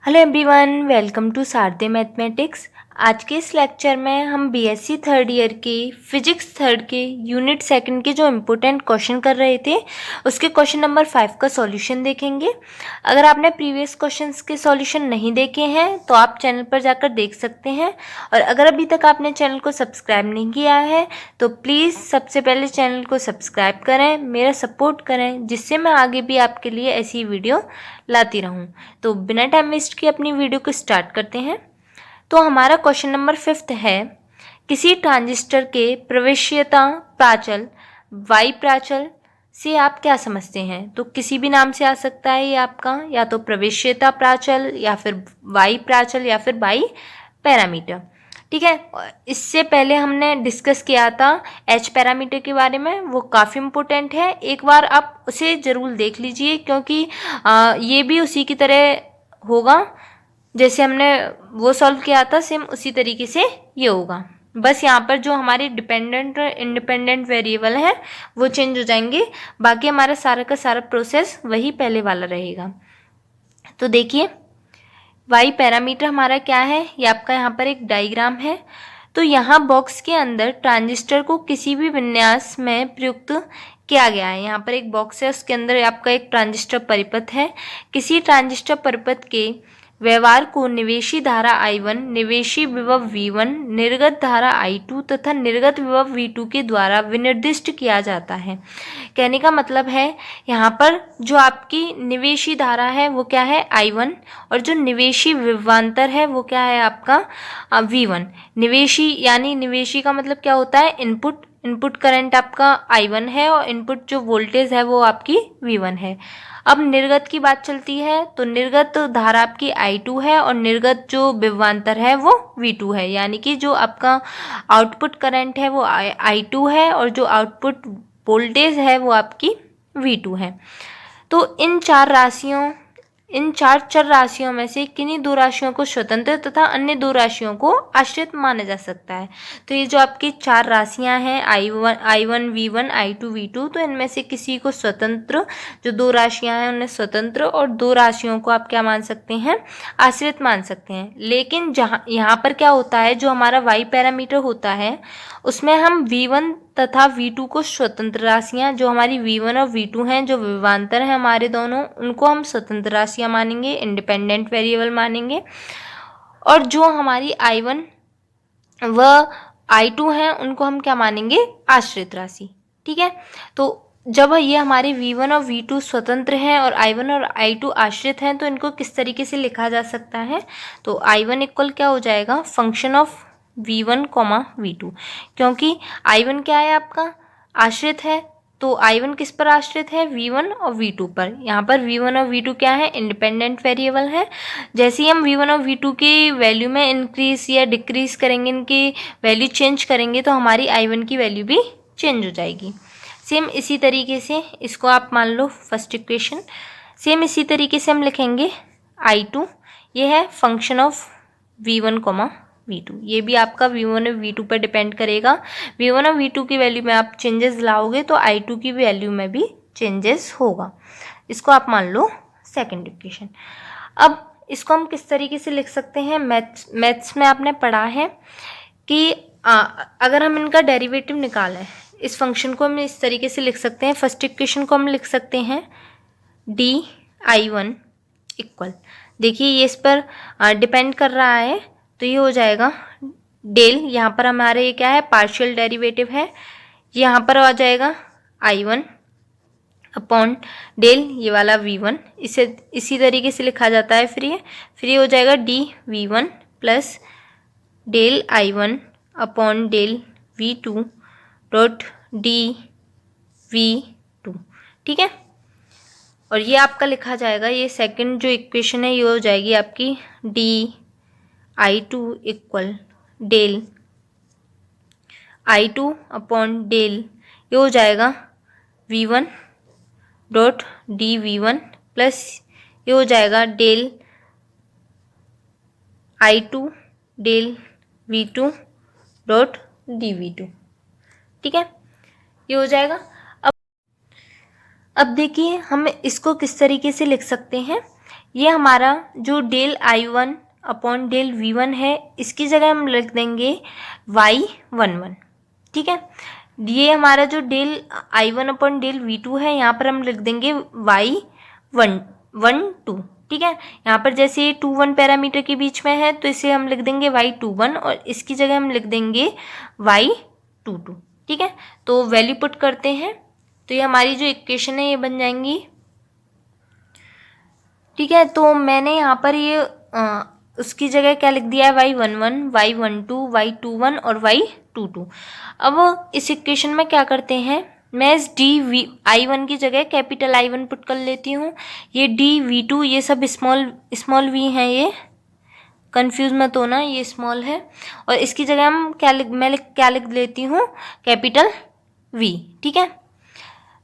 Hello everyone, welcome to सारदे mathematics. आज के इस लेक्चर में हम बीएससी थर्ड ईयर के फिजिक्स थर्ड के यूनिट सेकंड के जो इम्पोर्टेंट क्वेश्चन कर रहे थे उसके क्वेश्चन नंबर 5 का सॉल्यूशन देखेंगे। अगर आपने प्रीवियस क्वेश्चंस के सॉल्यूशन नहीं देखे हैं तो आप चैनल पर जाकर देख सकते हैं, और अगर अभी तक आपने चैनल को सब्सक्राइब नहीं किया है तो प्लीज़ सबसे पहले चैनल को सब्सक्राइब करें, मेरा सपोर्ट करें, जिससे मैं आगे भी आपके लिए ऐसी वीडियो लाती रहूं। तो बिना टाइम वेस्ट किए अपनी वीडियो को स्टार्ट करते हैं। तो हमारा क्वेश्चन नंबर 5 है, किसी ट्रांजिस्टर के प्रवेश्यता प्राचल वाई प्राचल से आप क्या समझते हैं। तो किसी भी नाम से आ सकता है ये आपका, या तो प्रवेश्यता प्राचल या फिर वाई प्राचल या फिर वाई पैरामीटर। ठीक है, इससे पहले हमने डिस्कस किया था एच पैरामीटर के बारे में, वो काफ़ी इम्पोर्टेंट है, एक बार आप उसे ज़रूर देख लीजिए क्योंकि ये भी उसी की तरह होगा जैसे हमने वो सॉल्व किया था, सेम उसी तरीके से ये होगा। बस यहाँ पर जो हमारे डिपेंडेंट और इंडिपेंडेंट वेरिएबल हैं वो चेंज हो जाएंगे, बाकी हमारा सारा का सारा प्रोसेस वही पहले वाला रहेगा। तो देखिए वाई पैरामीटर हमारा क्या है, ये आपका यहाँ पर एक डायग्राम है। तो यहाँ बॉक्स के अंदर ट्रांजिस्टर को किसी भी विन्यास में प्रयुक्त किया गया है। यहाँ पर एक बॉक्स है, उसके अंदर आपका एक ट्रांजिस्टर परिपथ है। किसी ट्रांजिस्टर परिपथ के व्यवहार को निवेशी धारा I1, निवेशी विभव V1, निर्गत धारा I2 तथा निर्गत विभव V2 के द्वारा विनिर्दिष्ट किया जाता है। कहने का मतलब है यहाँ पर जो आपकी निवेशी धारा है वो क्या है I1, और जो निवेशी विभवांतर है वो क्या है आपका V1। निवेशी यानी निवेशी का मतलब क्या होता है, इनपुट करंट आपका I1 है और इनपुट जो वोल्टेज है वो आपकी V1 है। अब निर्गत की बात चलती है तो निर्गत धारा आपकी I2 है और निर्गत जो विभवांतर है वो V2 है, यानी कि जो आपका आउटपुट करंट है वो I2 है और जो आउटपुट वोल्टेज है वो आपकी V2 है। तो इन चार चर राशियों में से किन्हीं दो राशियों को स्वतंत्र तथा अन्य दो राशियों को आश्रित माना जा सकता है। तो ये जो आपकी चार राशियां हैं I1 V1 I2 V2, तो इनमें से किसी को स्वतंत्र, जो दो राशियां हैं उन्हें स्वतंत्र, और दो राशियों को आप क्या मान सकते हैं, आश्रित मान सकते हैं। लेकिन जहाँ यहाँ पर क्या होता है, जो हमारा वाई पैरामीटर होता है उसमें हम V1 तथा V2 को स्वतंत्र राशियां, जो हमारी V1 और V2 हैं, जो विभवांतर हैं हमारे दोनों, उनको हम स्वतंत्र राशियां मानेंगे, इंडिपेंडेंट वेरिएबल मानेंगे। और जो हमारी I1 व I2 हैं उनको हम क्या मानेंगे, आश्रित राशि। ठीक है, तो जब ये हमारे V1 और V2 स्वतंत्र हैं और I1 और I2 आश्रित हैं तो इनको किस तरीके से लिखा जा सकता है, तो I1 इक्वल क्या हो जाएगा, फंक्शन ऑफ V1, V2, क्योंकि I1 क्या है आपका, आश्रित है, तो I1 किस पर आश्रित है, V1 और V2 पर। यहाँ पर V1 और V2 क्या है, इंडिपेंडेंट वेरिएबल है। जैसे ही हम V1 और V2 की वैल्यू में इंक्रीज या डिक्रीज करेंगे, इनकी वैल्यू चेंज करेंगे, तो हमारी I1 की वैल्यू भी चेंज हो जाएगी। सेम इसी तरीके से इसको आप मान लो फर्स्ट इक्वेशन, सेम इसी तरीके से हम लिखेंगे I2, ये है फंक्शन ऑफ V1, V2। ये भी आपका V1 और V2 पर डिपेंड करेगा। V1 और V2 की वैल्यू में आप चेंजेस लाओगे तो I2 की वैल्यू में भी चेंजेस होगा। इसको आप मान लो सेकंड इक्वेशन। अब इसको हम किस तरीके से लिख सकते हैं, मैथ्स में आपने पढ़ा है कि अगर हम इनका डेरिवेटिव निकालें, इस फंक्शन को हम इस तरीके से लिख सकते हैं। फर्स्ट इक्वेशन को हम लिख सकते हैं DI1 इक्वल, देखिए ये इस पर डिपेंड कर रहा है, तो ये हो जाएगा डेल, यहाँ पर हमारे ये क्या है, पार्शियल डेरिवेटिव है, यहाँ पर आ जाएगा I1 अपॉन डेल ये वाला V1, इसे इसी तरीके से लिखा जाता है। फिर ये हो जाएगा DV1 plus del I1 upon del V2 dot DV2। ठीक है, और ये आपका लिखा जाएगा, ये सेकंड जो इक्वेशन है ये हो जाएगी आपकी DI2 equal del I2 upon del, ये हो जाएगा V1 डॉट DV1 प्लस ये हो जाएगा del I2 del V2 dot DV2। ठीक है, ये हो जाएगा। अब देखिए हम इसको किस तरीके से लिख सकते हैं, ये हमारा जो del I1 upon del V1 है, इसकी जगह हम लिख देंगे y11, ठीक है। ये हमारा जो del I1 upon del V2 है, यहाँ पर हम लिख देंगे y12, ठीक है। यहाँ पर जैसे 2 1 पैरामीटर के बीच में है तो इसे हम लिख देंगे y21 और इसकी जगह हम लिख देंगे y22, ठीक है। तो वैल्यू पुट करते हैं तो ये हमारी जो इक्वेशन है ये बन जाएंगी, ठीक है। तो मैंने यहाँ पर ये उसकी जगह क्या लिख दिया है, y11, y12, y21 और y22। अब इस इक्वेशन में क्या करते हैं, मैं इस I1 की जगह कैपिटल I1 पुट कर लेती हूँ। ये V2 ये सब स्मॉल v हैं, ये कंफ्यूज मत होना, ये स्मॉल है। और इसकी जगह हम क्या लिख लेती हूँ, कैपिटल V, ठीक है।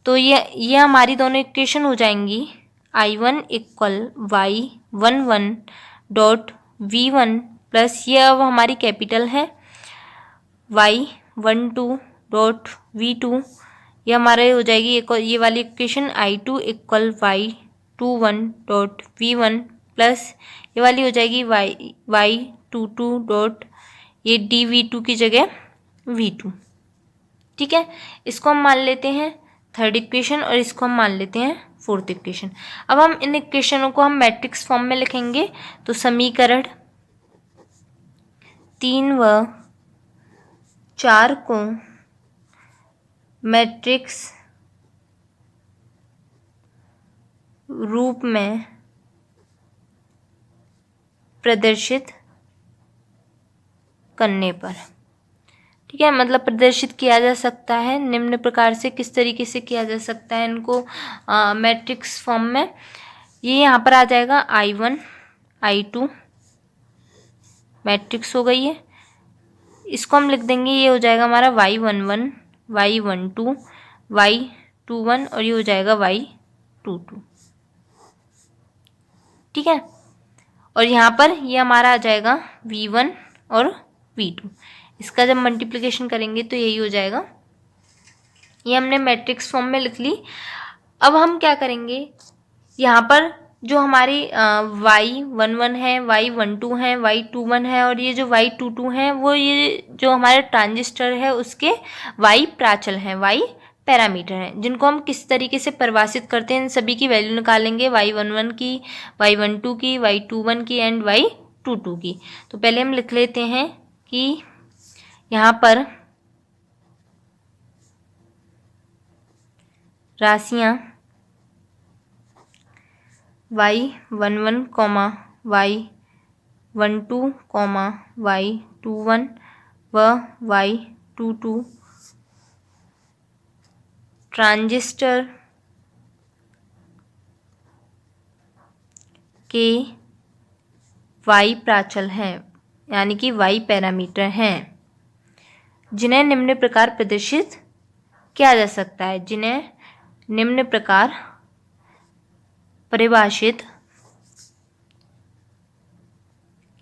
तो ये हमारी दोनों इक्वेशन हो जाएंगी, I1 equal y11 dot V1 plus ये अब हमारी कैपिटल है y12 डॉट V2, ये हमारे हो जाएगी ये वाली equation I2 equal y21 dot V1 plus ये वाली हो जाएगी y22 डॉट ये dV2 की जगह V2, ठीक है। इसको हम मान लेते हैं थर्ड इक्वेशन और इसको हम मान लेते हैं फोर्थ इक्वेशन। अब हम इन इक्वेशनों को हम मैट्रिक्स फॉर्म में लिखेंगे। तो समीकरण 3 व 4 को मैट्रिक्स रूप में प्रदर्शित करने पर, ठीक है, मतलब प्रदर्शित किया जा सकता है निम्न प्रकार से। किस तरीके से किया जा सकता है इनको मैट्रिक्स फॉर्म में, ये यहाँ पर आ जाएगा I1 I2 मैट्रिक्स हो गई है। इसको हम लिख देंगे, ये हो जाएगा हमारा y11 y12 y21 और ये हो जाएगा y22, ठीक है। और यहाँ पर ये हमारा आ जाएगा V1 और V2। इसका जब मल्टीप्लिकेशन करेंगे तो यही हो जाएगा। ये हमने मैट्रिक्स फॉर्म में लिख ली। अब हम क्या करेंगे, यहाँ पर जो हमारी y11 है, y12 है, y21 है और ये जो y22 है वो ये जो हमारे ट्रांजिस्टर है उसके y प्राचल हैं, y पैरामीटर हैं, जिनको हम किस तरीके से परिभाषित करते हैं, इन सभी की वैल्यू निकालेंगे, y11 की, y12 की, y21 की एंड y22 की। तो पहले हम लिख लेते हैं कि यहाँ पर राशियाँ y11, y12, y21 व y22 ट्रांजिस्टर के y प्राचल हैं, यानी कि y पैरामीटर हैं, जिन्हें निम्न प्रकार प्रदर्शित किया जा सकता है, जिन्हें निम्न प्रकार परिभाषित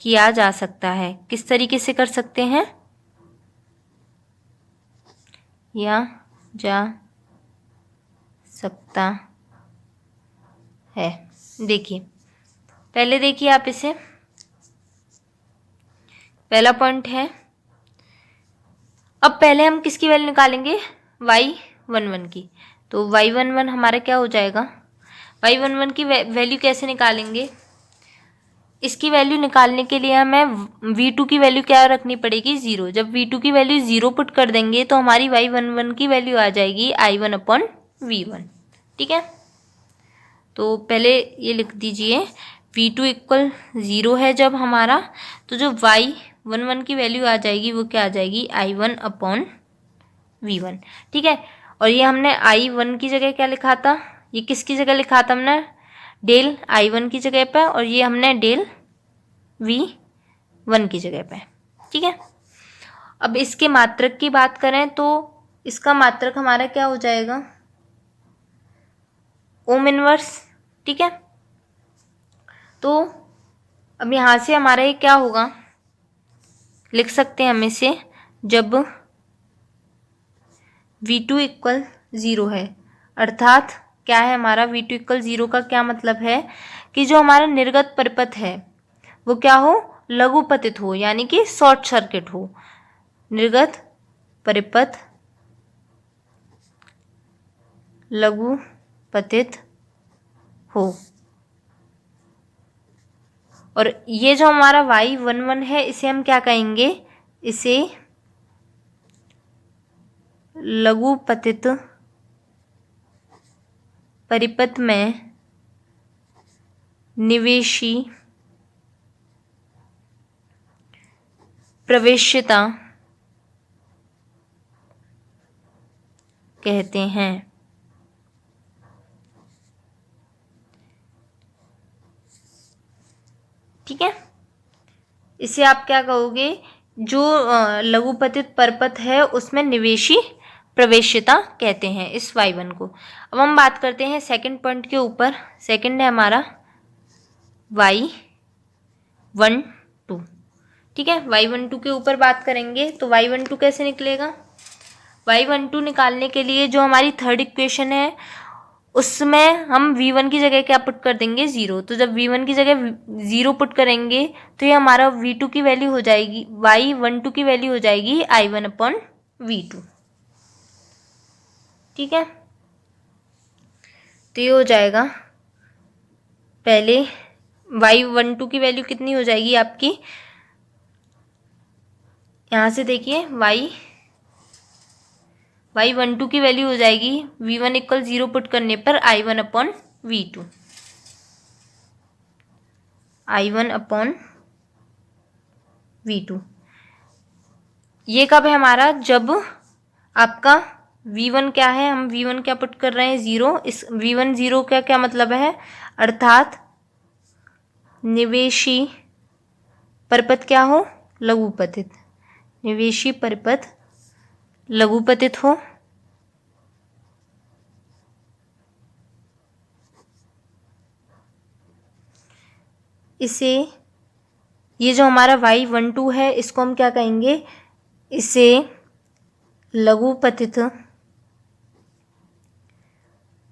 किया जा सकता है। किस तरीके से कर सकते हैं, या जा सकता है। देखिए पहले देखिए आप इसे, पहला पॉइंट है। अब पहले हम किसकी वैल्यू निकालेंगे, y11 की। तो y11 हमारा क्या हो जाएगा, y11 की वैल्यू कैसे निकालेंगे, इसकी वैल्यू निकालने के लिए हमें V2 की वैल्यू क्या रखनी पड़ेगी, 0। जब V2 की वैल्यू 0 पुट कर देंगे तो हमारी y11 की वैल्यू आ जाएगी I1 अपॉन V1, ठीक है। तो पहले ये लिख दीजिए, V2 इक्वल 0 है जब हमारा, तो जो y11 की वैल्यू आ जाएगी वो क्या आ जाएगी, I1 अपॉन V1, ठीक है। और ये हमने I1 की जगह क्या लिखा था, ये किसकी जगह लिखा था हमने, डेल I1 की जगह पे, और ये हमने डेल V1 की जगह पे, ठीक है। अब इसके मात्रक की बात करें तो इसका मात्रक हमारा क्या हो जाएगा, ओम इनवर्स, ठीक है। तो अब यहाँ से हमारा ये क्या होगा, लिख सकते हैं हम इसे, जब V2 इक्वल 0 है, अर्थात क्या है हमारा, V2 इक्वल 0 का क्या मतलब है कि जो हमारा निर्गत परिपथ है वो क्या हो, लघुपतित हो, यानी कि शॉर्ट सर्किट हो। निर्गत परिपथ लघुपतित हो। और ये जो हमारा Y11 है इसे हम क्या कहेंगे, इसे लघुपतित परिपथ में निवेशी प्रवेश्यता कहते हैं। ठीक है, इसे आप क्या कहोगे, जो लघुपतित परिपथ है उसमें निवेशी प्रवेश्यता कहते हैं इस Y1 को। अब हम बात करते हैं सेकंड पॉइंट के ऊपर। सेकंड है हमारा Y12। ठीक है, Y12 के ऊपर बात करेंगे तो Y12 कैसे निकलेगा। Y12 निकालने के लिए जो हमारी थर्ड इक्वेशन है उसमें हम V1 की जगह क्या पुट कर देंगे, 0। तो जब V1 की जगह 0 पुट करेंगे तो ये हमारा V2 की वैल्यू हो जाएगी, Y12 की वैल्यू हो जाएगी I1/V2। ठीक है, तो ये हो जाएगा, पहले Y12 की वैल्यू कितनी हो जाएगी आपकी, यहाँ से देखिए Y12 की वैल्यू हो जाएगी V1 = 0 पुट करने पर I1/V2। I1/V2 ये कब है हमारा, जब आपका V1 क्या है, हम V1 क्या पुट कर रहे हैं, 0। इस V1 0 का क्या मतलब है, अर्थात निवेशी परिपथ क्या हो, लघुपतित। निवेशी परिपथ लघुपतित हो। इसे, ये जो हमारा Y12 है इसको हम क्या कहेंगे, इसे लघुपतित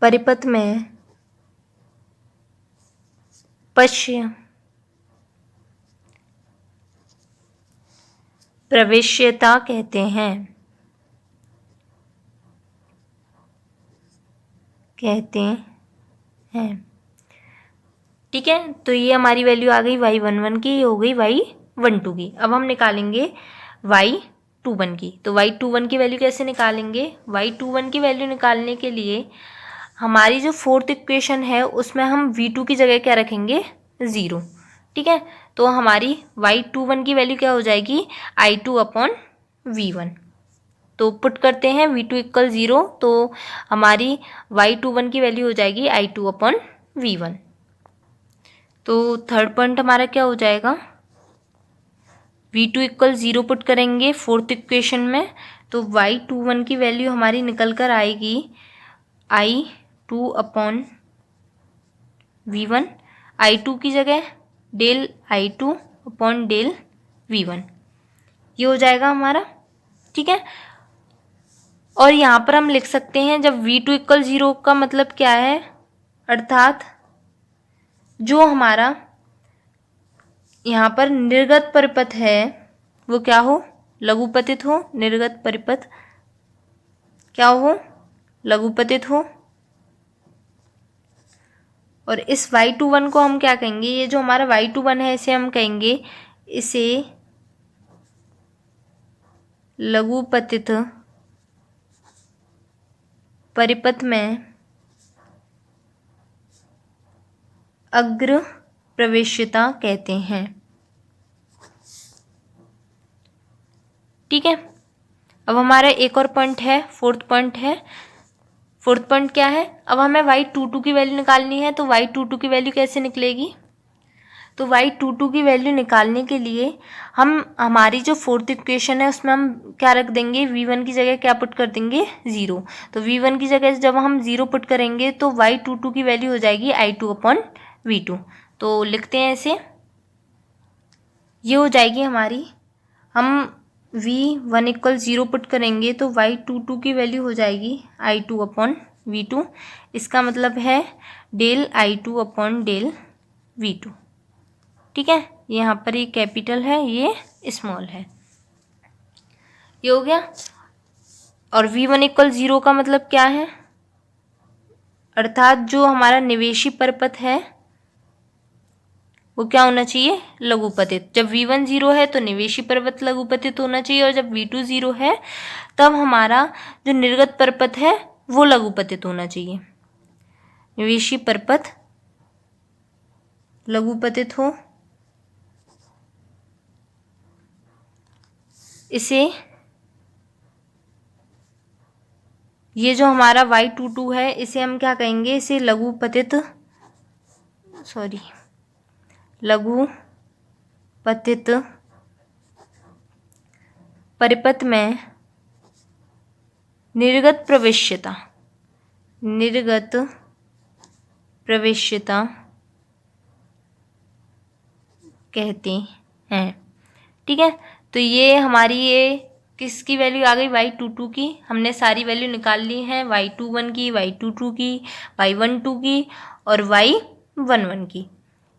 परिपथ में पश्य प्रवेश्यता कहते हैं। ठीक है, तो ये हमारी वैल्यू आ गई Y11 की, ये हो गई Y12 की। अब हम निकालेंगे Y21 की। तो Y21 की वैल्यू कैसे निकालेंगे, Y21 की वैल्यू निकालने के लिए हमारी जो फोर्थ इक्वेशन है उसमें हम V2 की जगह क्या रखेंगे, 0। ठीक है, तो हमारी Y21 की वैल्यू क्या हो जाएगी, I2/V1। तो पुट करते हैं V2 = 0, तो हमारी Y21 की वैल्यू हो जाएगी I2/V1। तो थर्ड पॉइंट हमारा क्या हो जाएगा, V2 = 0 पुट करेंगे फोर्थ इक्वेशन में, तो Y21 की वैल्यू हमारी निकल कर आएगी I2/V1। I2 की जगह डेल I2/V1, ये हो जाएगा हमारा। ठीक है, और यहाँ पर हम लिख सकते हैं जब V2 = 0 का मतलब क्या है, अर्थात जो हमारा यहाँ पर निर्गत परिपथ है वो क्या हो, लघुपतित हो। निर्गत परिपथ क्या हो, लघुपतित हो। और इस Y21 को हम क्या कहेंगे, ये जो हमारा Y21 है इसे हम कहेंगे, इसे लघुपतित परिपथ में अग्र प्रवेश्यता कहते हैं। ठीक है, अब हमारा एक और पॉइंट है, फोर्थ पॉइंट है। फोर्थ पॉइंट क्या है, अब हमें Y22 की वैल्यू निकालनी है। तो Y22 की वैल्यू कैसे निकलेगी, तो Y22 की वैल्यू निकालने के लिए हम हमारी जो फोर्थ इक्वेशन है उसमें हम क्या रख देंगे, V1 की जगह क्या पुट कर देंगे, 0। तो V1 की जगह जब हम 0 पुट करेंगे तो Y22 की वैल्यू हो जाएगी I2/V2। तो लिखते हैं इसे, ये हो जाएगी हमारी, हम V1 = 0 पुट करेंगे तो Y22 की वैल्यू हो जाएगी I2/V2। इसका मतलब है डेल I2/डेल V2। ठीक है, यहाँ पर ये कैपिटल है, ये स्मॉल है। ये हो गया। और V1 इक्वल 0 का मतलब क्या है, अर्थात जो हमारा निवेशी परपथ है वो क्या होना चाहिए, लघुपतित। जब V1 0 है तो निवेशी परपथ लघुपतित होना चाहिए, और जब V2 0 है तब हमारा जो निर्गत परपथ है वो लघुपतित होना चाहिए। निवेशी परपथ लघुपतित हो, इसे ये जो हमारा Y22 है इसे हम क्या कहेंगे, इसे लघुपतित परिपथ में निर्गत प्रवेश्यता कहते हैं। ठीक है, तो ये हमारी ये किसकी वैल्यू आ गई, Y22 की। हमने सारी वैल्यू निकाल ली हैं, Y21 की, Y22 की, Y12 की और Y11 की।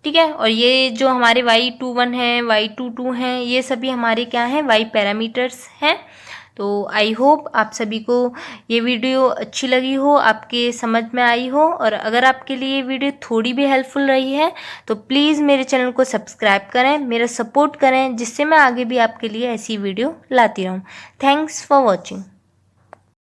ठीक है, और ये जो हमारे Y21 हैं, Y22 हैं, ये सभी हमारे क्या हैं, Y पैरामीटर्स हैं। तो आई होप आप सभी को ये वीडियो अच्छी लगी हो, आपके समझ में आई हो, और अगर आपके लिए ये वीडियो थोड़ी भी हेल्पफुल रही है तो प्लीज़ मेरे चैनल को सब्सक्राइब करें, मेरा सपोर्ट करें, जिससे मैं आगे भी आपके लिए ऐसी वीडियो लाती रहूँ। Thanks for watching.